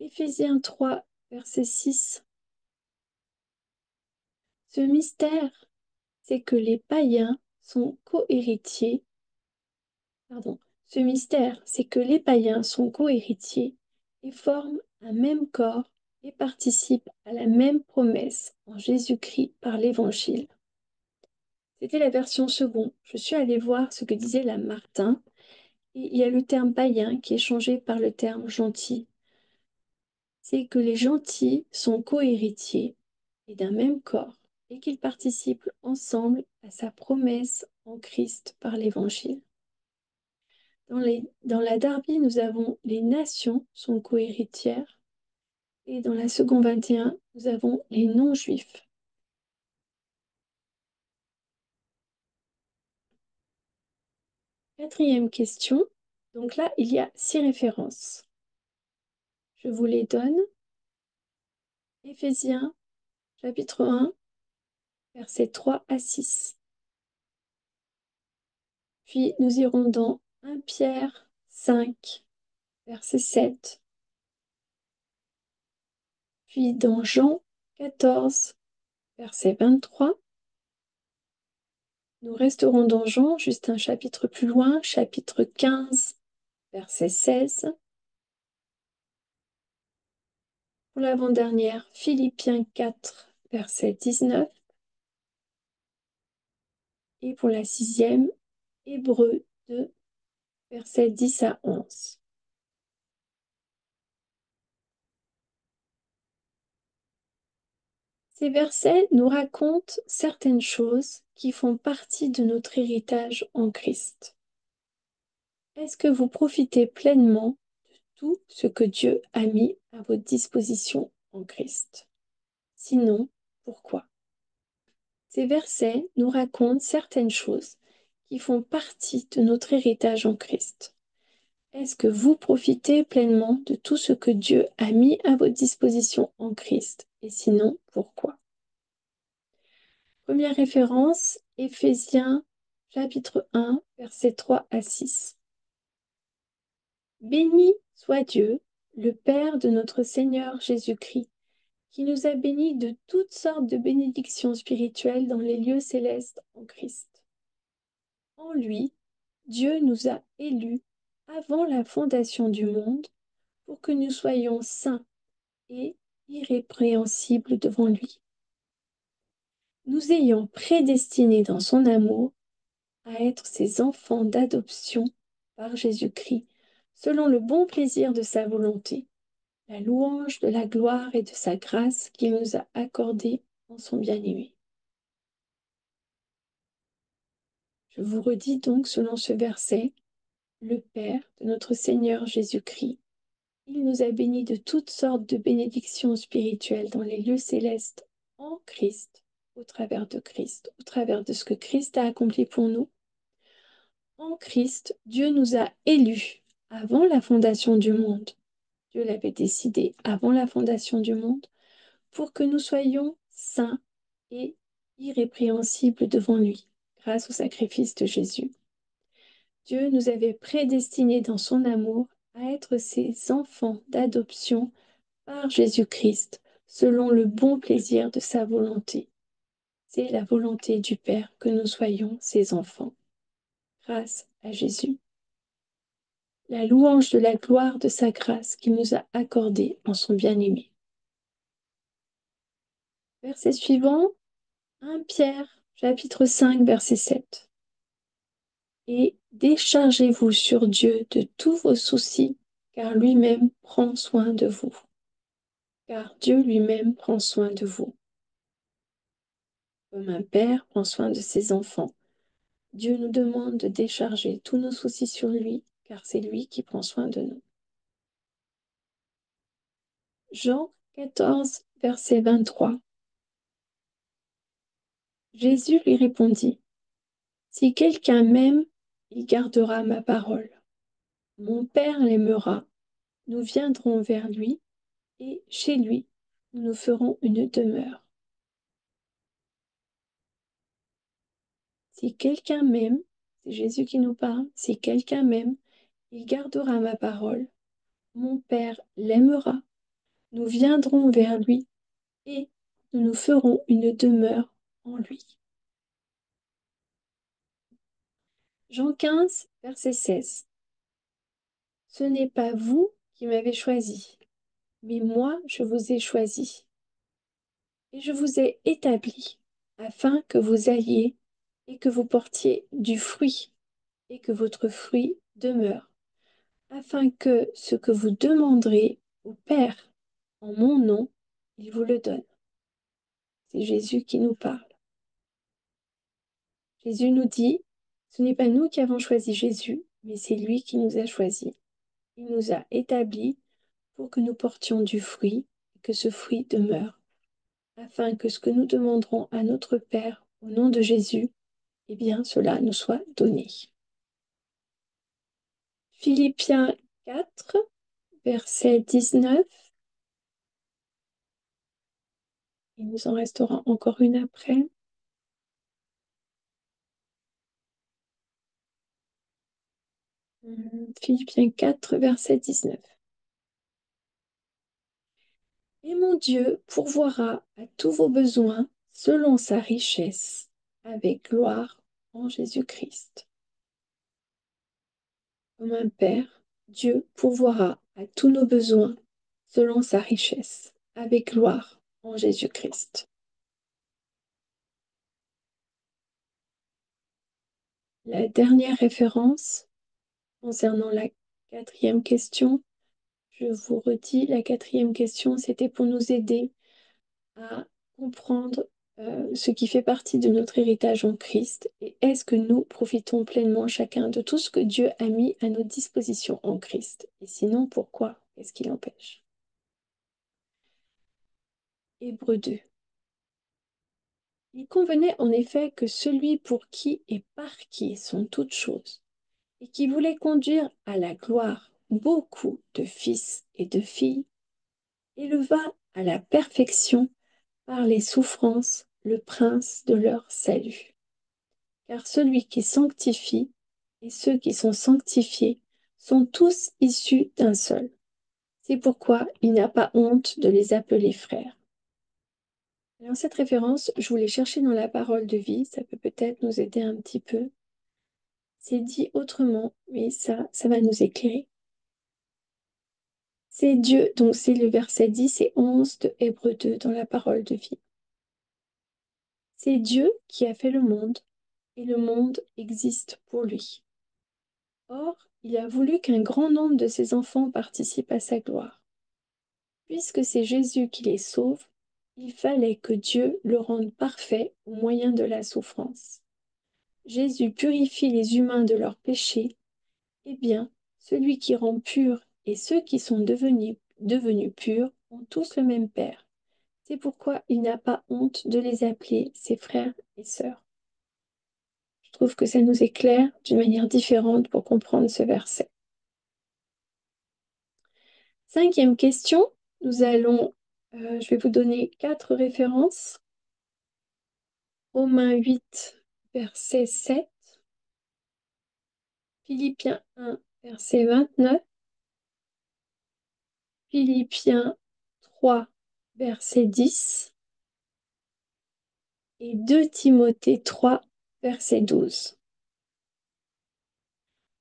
Éphésiens 3, verset 6. Ce mystère, c'est que les païens sont co-héritiers. Pardon. Ce mystère, c'est que les païens sont co-héritiers et forment un même corps et participent à la même promesse en Jésus-Christ par l'Évangile. C'était la version seconde. Je suis allée voir ce que disait la Martin et il y a le terme païen qui est changé par le terme gentil. C'est que les gentils sont co-héritiers et d'un même corps et qu'ils participent ensemble à sa promesse en Christ par l'Évangile. Dans la Darby, nous avons les nations sont cohéritières et dans la seconde 21, nous avons les non-juifs. Quatrième question. Donc là, il y a 6 références. Je vous les donne. Éphésiens, chapitre 1, versets 3 à 6. Puis nous irons dans 1 Pierre 5, verset 7. Puis dans Jean 14, verset 23. Nous resterons dans Jean juste un chapitre plus loin, chapitre 15, verset 16. Pour l'avant-dernière, Philippiens 4, verset 19. Et pour la sixième, Hébreux 2, versets 10 à 11. Ces versets nous racontent certaines choses qui font partie de notre héritage en Christ. Est-ce que vous profitez pleinement de tout ce que Dieu a mis à votre disposition en Christ? Sinon, pourquoi? Ces versets nous racontent certaines choses qui font partie de notre héritage en Christ. Est-ce que vous profitez pleinement de tout ce que Dieu a mis à votre disposition en Christ? Et sinon, pourquoi? Première référence, Éphésiens chapitre 1, versets 3 à 6. Béni soit Dieu, le Père de notre Seigneur Jésus-Christ, qui nous a bénis de toutes sortes de bénédictions spirituelles dans les lieux célestes en Christ. En lui, Dieu nous a élus avant la fondation du monde pour que nous soyons saints et irrépréhensibles devant lui, nous ayant prédestinés dans son amour à être ses enfants d'adoption par Jésus-Christ, selon le bon plaisir de sa volonté, la louange de la gloire et de sa grâce qu'il nous a accordée en son bien-aimé. Je vous redis donc selon ce verset, le Père de notre Seigneur Jésus-Christ, il nous a bénis de toutes sortes de bénédictions spirituelles dans les lieux célestes en Christ, au travers de Christ, au travers de ce que Christ a accompli pour nous. En Christ, Dieu nous a élus avant la fondation du monde. Dieu l'avait décidé avant la fondation du monde pour que nous soyons saints et irrépréhensibles devant lui, grâce au sacrifice de Jésus. Dieu nous avait prédestinés dans son amour à être ses enfants d'adoption par Jésus-Christ, selon le bon plaisir de sa volonté. C'est la volonté du Père que nous soyons ses enfants, grâce à Jésus. La louange de la gloire de sa grâce qu'il nous a accordée en son bien-aimé. Verset suivant, 1 Pierre, chapitre 5, verset 7. Et déchargez-vous sur Dieu de tous vos soucis, car lui-même prend soin de vous. Car Dieu lui-même prend soin de vous. Comme un père prend soin de ses enfants, Dieu nous demande de décharger tous nos soucis sur lui, car c'est lui qui prend soin de nous. Jean 14, verset 23. Jésus lui répondit, si quelqu'un m'aime, il gardera ma parole. Mon Père l'aimera, nous viendrons vers lui, et chez lui, nous nous ferons une demeure. Si quelqu'un m'aime, c'est Jésus qui nous parle, si quelqu'un m'aime, il gardera ma parole. Mon Père l'aimera, nous viendrons vers lui, et nous nous ferons une demeure en lui. Jean 15, verset 16. Ce n'est pas vous qui m'avez choisi, mais moi je vous ai choisi. Et je vous ai établi, afin que vous alliez et que vous portiez du fruit, et que votre fruit demeure, afin que ce que vous demanderez au Père en mon nom, il vous le donne. C'est Jésus qui nous parle. Jésus nous dit, ce n'est pas nous qui avons choisi Jésus, mais c'est lui qui nous a choisis. Il nous a établis pour que nous portions du fruit et que ce fruit demeure, afin que ce que nous demanderons à notre Père au nom de Jésus, eh bien cela nous soit donné. Philippiens 4, verset 19. Il nous en restera encore une après. Philippiens 4, verset 19. Et mon Dieu pourvoira à tous vos besoins selon sa richesse, avec gloire en Jésus-Christ. Comme un Père, Dieu pourvoira à tous nos besoins selon sa richesse, avec gloire en Jésus-Christ. La dernière référence concernant la quatrième question, je vous redis, la quatrième question, c'était pour nous aider à comprendre ce qui fait partie de notre héritage en Christ et est-ce que nous profitons pleinement chacun de tout ce que Dieu a mis à notre disposition en Christ? Et sinon, pourquoi? Qu'est-ce qui l'empêche? Hébreux 2. Il convenait en effet que celui pour qui et par qui sont toutes choses, et qui voulait conduire à la gloire beaucoup de fils et de filles, éleva à la perfection par les souffrances le prince de leur salut. Car celui qui sanctifie et ceux qui sont sanctifiés sont tous issus d'un seul. C'est pourquoi il n'a pas honte de les appeler frères. Alors cette référence, je voulais chercher dans la parole de vie, ça peut peut-être nous aider un petit peu. C'est dit autrement, mais ça va nous éclairer. C'est Dieu, donc c'est le verset 10 et 11 de Hébreux 2 dans la parole de vie. C'est Dieu qui a fait le monde, et le monde existe pour lui. Or, il a voulu qu'un grand nombre de ses enfants participent à sa gloire. Puisque c'est Jésus qui les sauve, il fallait que Dieu le rende parfait au moyen de la souffrance. Jésus purifie les humains de leurs péchés. Eh bien, celui qui rend pur et ceux qui sont devenus purs ont tous le même Père. C'est pourquoi il n'a pas honte de les appeler ses frères et sœurs. Je trouve que ça nous éclaire d'une manière différente pour comprendre ce verset. Cinquième question, je vais vous donner 4 références. Romains 8, verset 7, Philippiens 1, verset 29, Philippiens 3, verset 10 et 2 Timothée 3, verset 12.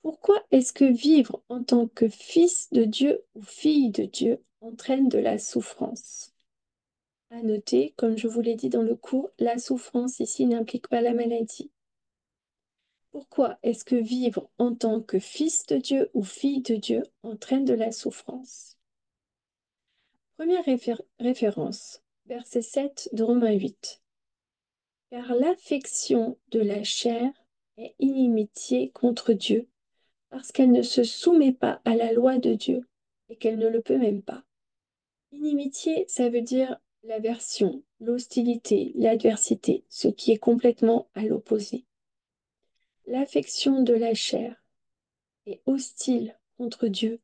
Pourquoi est-ce que vivre en tant que fils de Dieu ou fille de Dieu entraîne de la souffrance? À noter, comme je vous l'ai dit dans le cours, la souffrance ici n'implique pas la maladie. Pourquoi est-ce que vivre en tant que fils de Dieu ou fille de Dieu entraîne de la souffrance? Première référence, verset 7 de Romains 8. Car l'affection de la chair est inimitié contre Dieu, parce qu'elle ne se soumet pas à la loi de Dieu et qu'elle ne le peut même pas. Inimitié, ça veut dire l'aversion, l'hostilité, l'adversité, ce qui est complètement à l'opposé. L'affection de la chair est hostile contre Dieu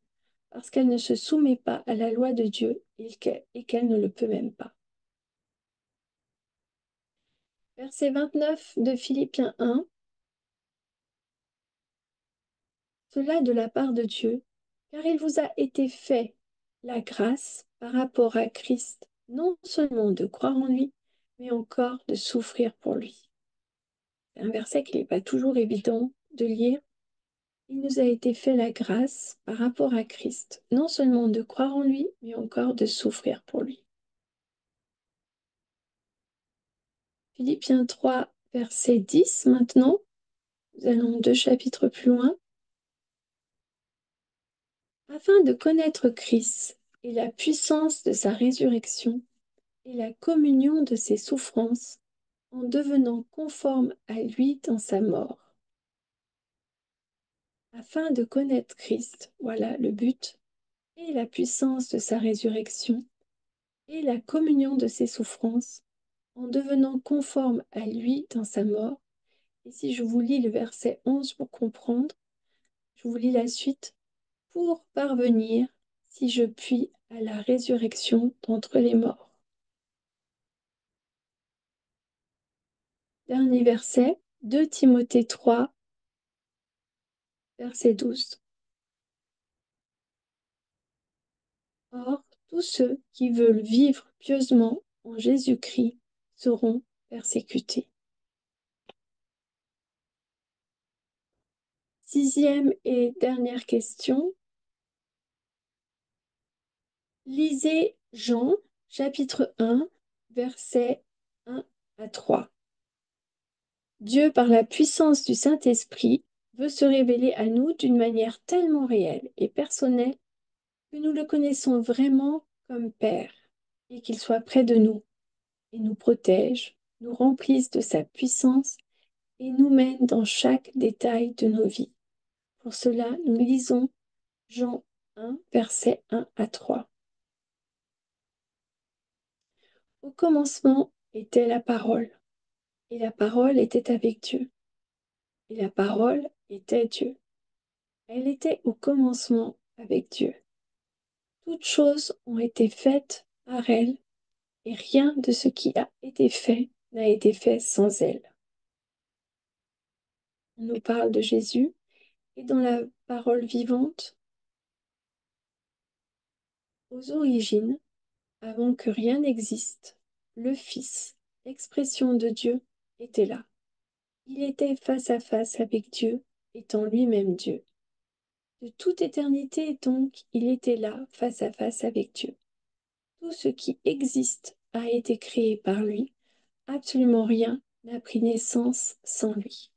parce qu'elle ne se soumet pas à la loi de Dieu et qu'elle ne le peut même pas. Verset 29 de Philippiens 1. Cela de la part de Dieu, car il vous a été fait la grâce par rapport à Christ, non seulement de croire en lui, mais encore de souffrir pour lui. C'est un verset qui n'est pas toujours évident de lire. Il nous a été fait la grâce par rapport à Christ, non seulement de croire en lui, mais encore de souffrir pour lui. Philippiens 3, verset 10 maintenant. Nous allons 2 chapitres plus loin. Afin de connaître Christ et la puissance de sa résurrection et la communion de ses souffrances, en devenant conforme à lui dans sa mort. Afin de connaître Christ, voilà le but, et la puissance de sa résurrection et la communion de ses souffrances, en devenant conforme à lui dans sa mort. Et si je vous lis le verset 11 pour comprendre, je vous lis la suite. Pour parvenir, si je puis à la résurrection d'entre les morts. Dernier verset, 2 Timothée 3, verset 12. Or, tous ceux qui veulent vivre pieusement en Jésus-Christ seront persécutés. Sixième et dernière question. Lisez Jean, chapitre 1, versets 1 à 3. Dieu, par la puissance du Saint-Esprit, veut se révéler à nous d'une manière tellement réelle et personnelle que nous le connaissons vraiment comme Père et qu'il soit près de nous et nous protège, nous remplisse de sa puissance et nous mène dans chaque détail de nos vies. Pour cela, nous lisons Jean 1, versets 1 à 3. Au commencement était la parole, et la parole était avec Dieu, et la parole était Dieu. Elle était au commencement avec Dieu. Toutes choses ont été faites par elle, et rien de ce qui a été fait n'a été fait sans elle. On nous parle de Jésus, et dans la parole vivante, aux origines, avant que rien n'existe, le Fils, l'expression de Dieu, était là. Il était face à face avec Dieu, étant lui-même Dieu. De toute éternité, donc, il était là, face à face avec Dieu. Tout ce qui existe a été créé par lui. Absolument rien n'a pris naissance sans lui.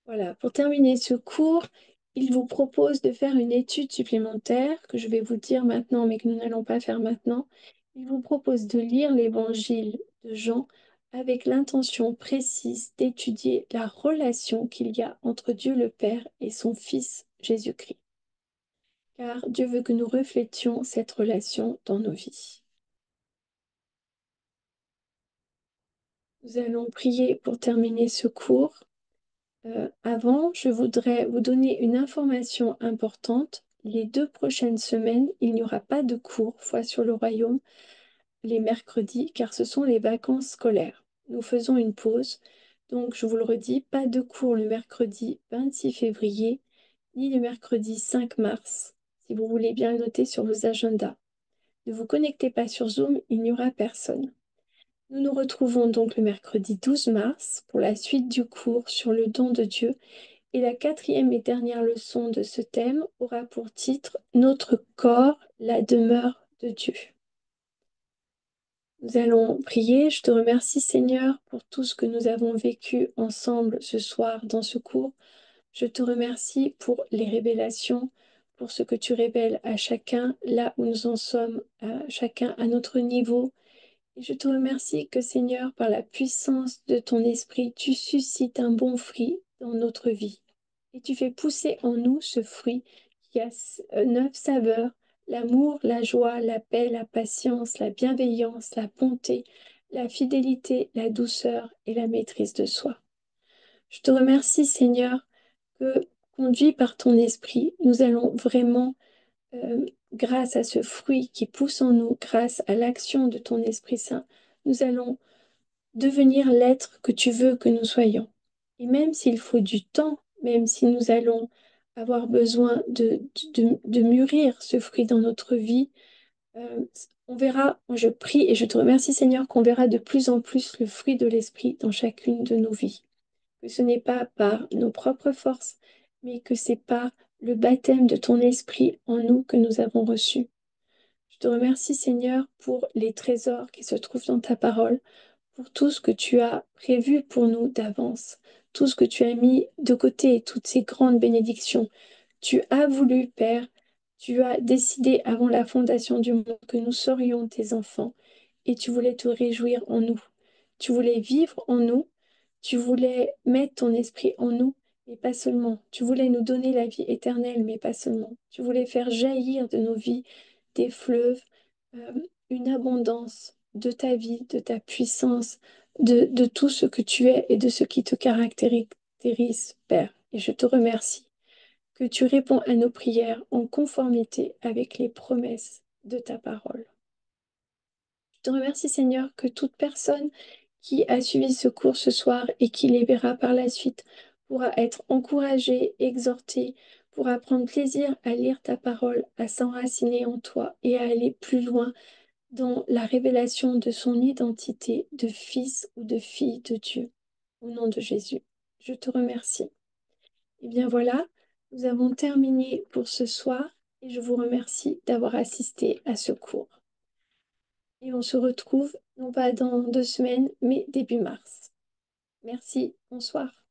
Voilà, pour terminer ce cours, il vous propose de faire une étude supplémentaire que je vais vous dire maintenant, mais que nous n'allons pas faire maintenant. Il vous propose de lire l'évangile de Jean avec l'intention précise d'étudier la relation qu'il y a entre Dieu le Père et son Fils Jésus-Christ. Car Dieu veut que nous reflétions cette relation dans nos vies. Nous allons prier pour terminer ce cours. Avant, je voudrais vous donner une information importante. Les 2 prochaines semaines, il n'y aura pas de cours Foi sur le Royaume les mercredis, car ce sont les vacances scolaires. Nous faisons une pause. Donc, je vous le redis, pas de cours le mercredi 26 février, ni le mercredi 5 mars, si vous voulez bien le noter sur vos agendas. Ne vous connectez pas sur Zoom, il n'y aura personne. Nous nous retrouvons donc le mercredi 12 mars pour la suite du cours sur le don de Dieu et la quatrième et dernière leçon de ce thème aura pour titre Notre corps, la demeure de Dieu. Nous allons prier. Je te remercie Seigneur pour tout ce que nous avons vécu ensemble ce soir dans ce cours. Je te remercie pour les révélations, pour ce que tu révèles à chacun là où nous en sommes, à chacun à notre niveau. Et je te remercie que Seigneur, par la puissance de ton esprit, tu suscites un bon fruit dans notre vie. Et tu fais pousser en nous ce fruit qui a 9 saveurs, l'amour, la joie, la paix, la patience, la bienveillance, la bonté, la fidélité, la douceur et la maîtrise de soi. Je te remercie Seigneur que, conduit par ton esprit, nous allons vraiment grâce à ce fruit qui pousse en nous, grâce à l'action de ton Esprit Saint, nous allons devenir l'être que tu veux que nous soyons. Et même s'il faut du temps, même si nous allons avoir besoin de mûrir ce fruit dans notre vie, on verra, je prie et je te remercie Seigneur qu'on verra de plus en plus le fruit de l'Esprit dans chacune de nos vies. Que ce n'est pas par nos propres forces, mais que c'est par le baptême de ton esprit en nous que nous avons reçu. Je te remercie Seigneur pour les trésors qui se trouvent dans ta parole, pour tout ce que tu as prévu pour nous d'avance, tout ce que tu as mis de côté, toutes ces grandes bénédictions. Tu as voulu, Père, tu as décidé avant la fondation du monde que nous serions tes enfants et tu voulais te réjouir en nous. Tu voulais vivre en nous, tu voulais mettre ton esprit en nous, mais pas seulement. Tu voulais nous donner la vie éternelle, mais pas seulement. Tu voulais faire jaillir de nos vies des fleuves, euh, une abondance de ta vie, de ta puissance, de tout ce que tu es et de ce qui te caractérise, Père. Et je te remercie que tu réponds à nos prières en conformité avec les promesses de ta parole. Je te remercie, Seigneur, que toute personne qui a suivi ce cours ce soir et qui les verra par la suite pourra être encouragée, exhortée, pourra prendre plaisir à lire ta parole, à s'enraciner en toi et à aller plus loin dans la révélation de son identité de fils ou de fille de Dieu. Au nom de Jésus, je te remercie. Et bien voilà, nous avons terminé pour ce soir et je vous remercie d'avoir assisté à ce cours. Et on se retrouve non pas dans 2 semaines, mais début mars. Merci, bonsoir.